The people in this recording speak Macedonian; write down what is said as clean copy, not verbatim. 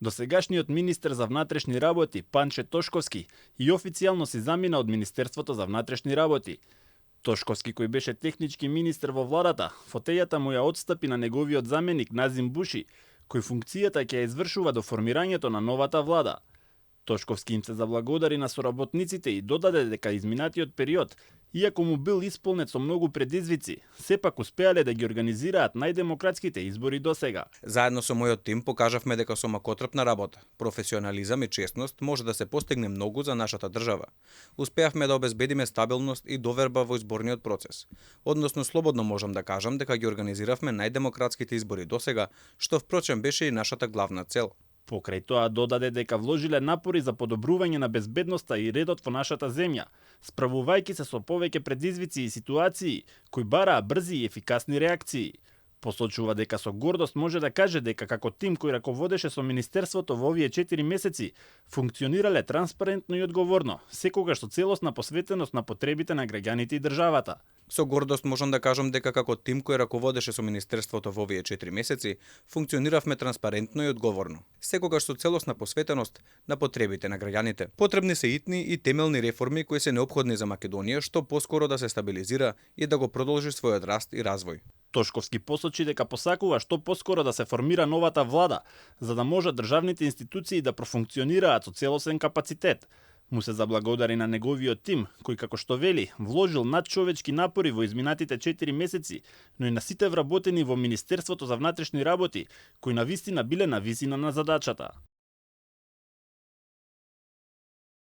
Досегашниот министер за внатрешни работи Панче Тошковски и официјално си замина од Министерството за внатрешни работи. Тошковски, кој беше технички министер во владата, фотејата му ја отстапи на неговиот заменик Назим Буши, кој функцијата ќе ја извршува до формирањето на новата влада. Тошковски им се заблагодари на соработниците и додаде дека изминатиот период, иако му бил исполнет со многу предизвици, сепак успеале да ги организираат најдемократските избори досега. Заедно со мојот тим покажавме дека со макотрпна работа, професионализам и честност може да се постигне многу за нашата држава. Успеавме да обезбедиме стабилност и доверба во изборниот процес. Односно, слободно можам да кажам дека ги организиравме најдемократските избори досега, што впрочем беше и нашата главна цел. Покрај тоа додаде дека вложиле напори за подобрување на безбедноста и редот во нашата земја, справувајќи се со повеќе предизвици и ситуации кои бараа брзи и ефикасни реакции. Посочува дека со гордост може да каже дека како тим кој раководеше со Министерството во овие 4 месеци, функционирале транспарентно и одговорно, секогаш со целосна посветеност на потребите на граѓаните и државата. Со гордост можам да кажам дека како тим кој раководеше со Министерството во овие 4 месеци, функциониравме транспарентно и одговорно, секогаш со целосна посветеност на потребите на граѓаните. Потребни се итни и темелни реформи кои се неопходни за Македонија, што поскоро да се стабилизира и да го продолжи својот раст и развој. Тошковски посочи дека посакува што поскоро да се формира новата влада, за да можат државните институции да профункционираат со целосен капацитет. Му се заблагодари на неговиот тим, кој како што вели, вложил надчовечки напори во изминатите 4 месеци, но и на сите вработени во Министерството за внатрешни работи, кои навистина биле на висина на задачата.